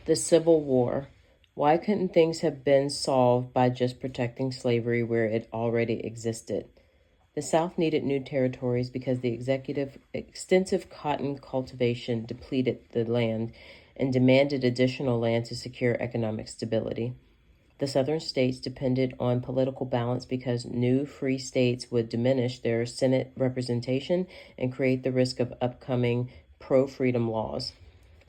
The Civil War. Why couldn't things have been solved by just protecting slavery where it already existed? The South needed new territories because the extensive cotton cultivation depleted the land and demanded additional land to secure economic stability. The Southern states depended on political balance because new free states would diminish their Senate representation and create the risk of upcoming pro freedom laws.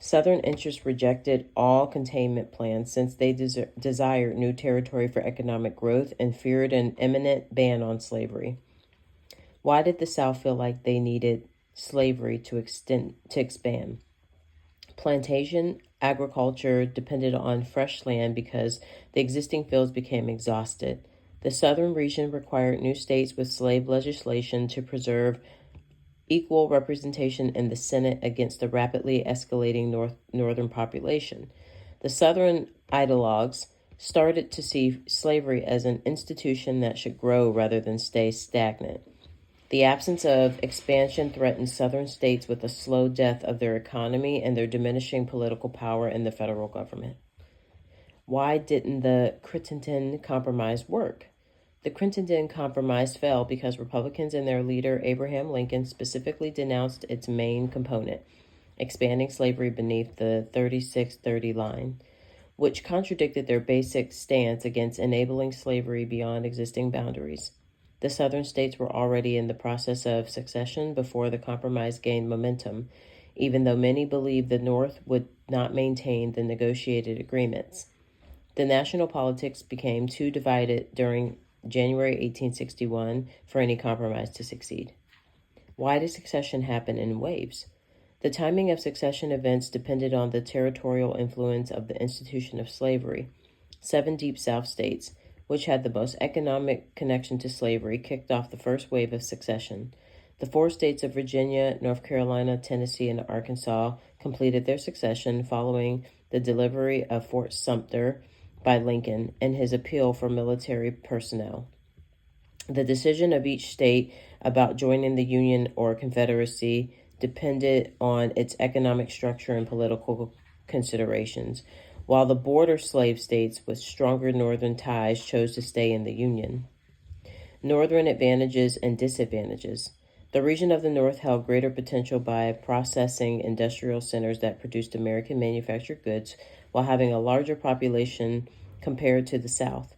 Southern interests rejected all containment plans since they desired new territory for economic growth and feared an imminent ban on slavery. Why did the South feel like they needed slavery to expand? Plantation agriculture depended on fresh land because the existing fields became exhausted. The southern region required new states with slave legislation to preserve equal representation in the Senate against the rapidly escalating northern population. The southern ideologues started to see slavery as an institution that should grow rather than stay stagnant. The absence of expansion threatened southern states with a slow death of their economy and their diminishing political power in the federal government. Why didn't the Crittenden Compromise work? The Crittenden Compromise fell because Republicans and their leader, Abraham Lincoln, specifically denounced its main component, expanding slavery beneath the 3630 line, which contradicted their basic stance against enabling slavery beyond existing boundaries. The southern states were already in the process of secession before the compromise gained momentum, even though many believed the North would not maintain the negotiated agreements. The national politics became too divided during January 1861 for any compromise to succeed. Why did secession happen in waves? The timing of secession events depended on the territorial influence of the institution of slavery. 7 Deep South states, which had the most economic connection to slavery, kicked off the first wave of secession. The 4 states of Virginia, North Carolina, Tennessee, and Arkansas completed their secession following the delivery of Fort Sumter by Lincoln and his appeal for military personnel. The decision of each state about joining the Union or Confederacy depended on its economic structure and political considerations, while the border slave states with stronger northern ties chose to stay in the Union. Northern advantages and disadvantages. The region of the North held greater potential by processing industrial centers that produced American manufactured goods while having a larger population compared to the South.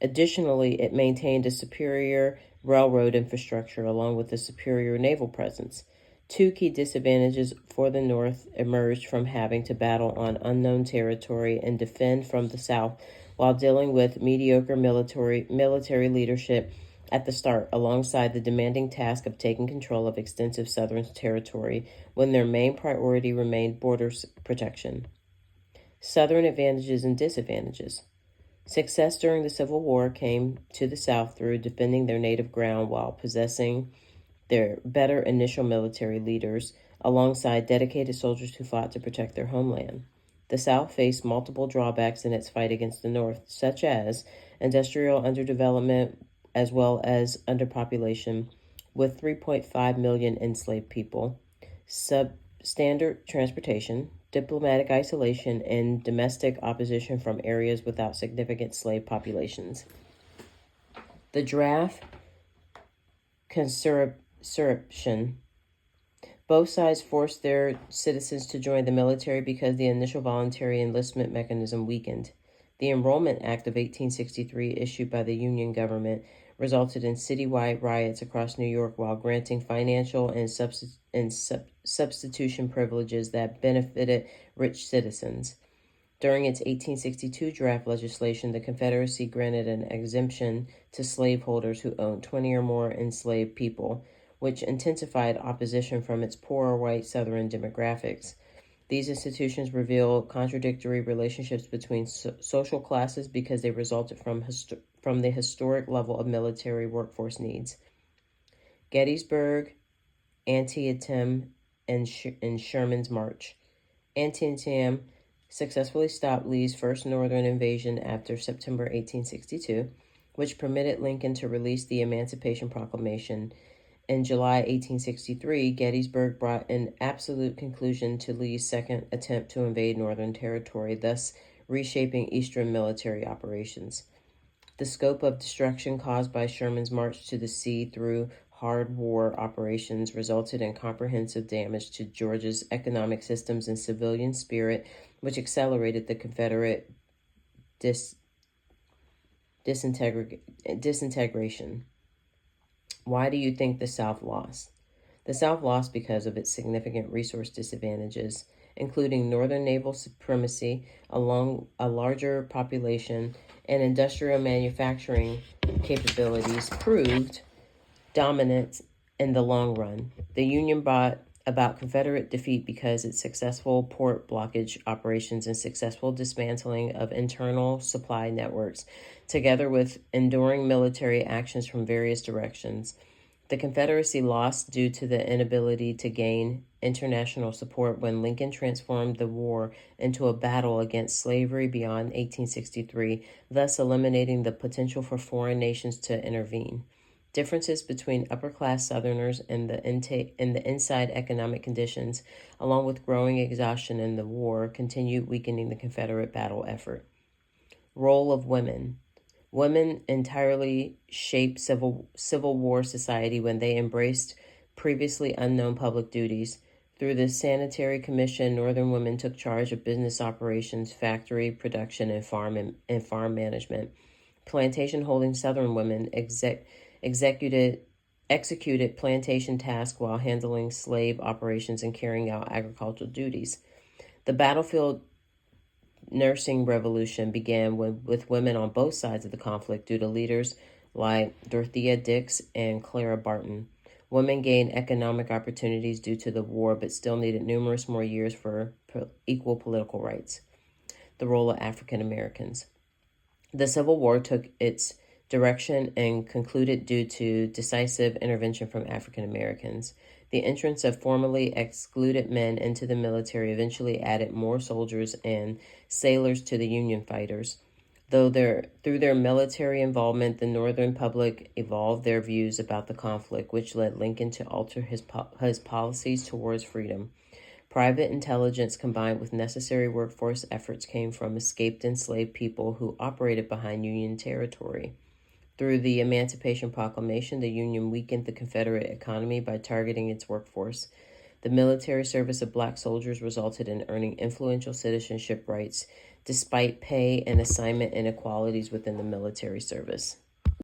Additionally, it maintained a superior railroad infrastructure along with a superior naval presence. 2 key disadvantages for the North emerged from having to battle on unknown territory and defend from the South while dealing with mediocre military leadership at the start, alongside the demanding task of taking control of extensive southern territory when their main priority remained border protection. Southern advantages and disadvantages. Success during the Civil War came to the South through defending their native ground while possessing their better initial military leaders, alongside dedicated soldiers who fought to protect their homeland. The South faced multiple drawbacks in its fight against the North, such as industrial underdevelopment as well as underpopulation, with 3.5 million enslaved people, substandard transportation, diplomatic isolation, and domestic opposition from areas without significant slave populations. The draft conscription. Both sides forced their citizens to join the military because the initial voluntary enlistment mechanism weakened. The Enrollment Act of 1863, issued by the Union government, resulted in citywide riots across New York while granting financial and substitution privileges that benefited rich citizens. During its 1862 draft legislation, the Confederacy granted an exemption to slaveholders who owned 20 or more enslaved people, which intensified opposition from its poorer white Southern demographics. These institutions revealed contradictory relationships between social classes because they resulted from the historic level of military workforce needs. Gettysburg, Antietam, and Sherman's March. Antietam successfully stopped Lee's first northern invasion after September 1862, which permitted Lincoln to release the Emancipation Proclamation in July 1863, Gettysburg brought an absolute conclusion to Lee's second attempt to invade Northern Territory, thus reshaping Eastern military operations. The scope of destruction caused by Sherman's march to the sea through hard war operations resulted in comprehensive damage to Georgia's economic systems and civilian spirit, which accelerated the Confederate disintegration. Why do you think the South lost? The South lost because of its significant resource disadvantages, including Northern naval supremacy, along a larger population, and industrial manufacturing capabilities proved dominant in the long run. The Union brought about Confederate defeat because its successful port blockage operations and successful dismantling of internal supply networks, together with enduring military actions from various directions. The Confederacy lost due to the inability to gain international support when Lincoln transformed the war into a battle against slavery beyond 1863, thus eliminating the potential for foreign nations to intervene. Differences between upper-class Southerners and the inside economic conditions, along with growing exhaustion in the war, continued weakening the Confederate battle effort. Role of women. Women entirely shaped Civil War society when they embraced previously unknown public duties. Through the Sanitary Commission, Northern women took charge of business operations, factory production, and farm management. Plantation-holding Southern women executed plantation tasks while handling slave operations and carrying out agricultural duties. The battlefield nursing revolution began with women on both sides of the conflict due to leaders like Dorothea Dix and Clara Barton. Women gained economic opportunities due to the war, but still needed numerous more years for equal political rights. The role of African Americans. The Civil War took its direction and concluded due to decisive intervention from African Americans. The entrance of formerly excluded men into the military eventually added more soldiers and sailors to the Union fighters. Through their military involvement, the Northern public evolved their views about the conflict, which led Lincoln to alter his policies towards freedom. Private intelligence combined with necessary workforce efforts came from escaped enslaved people who operated behind Union territory. Through the Emancipation Proclamation, the Union weakened the Confederate economy by targeting its workforce. The military service of black soldiers resulted in earning influential citizenship rights, despite pay and assignment inequalities within the military service.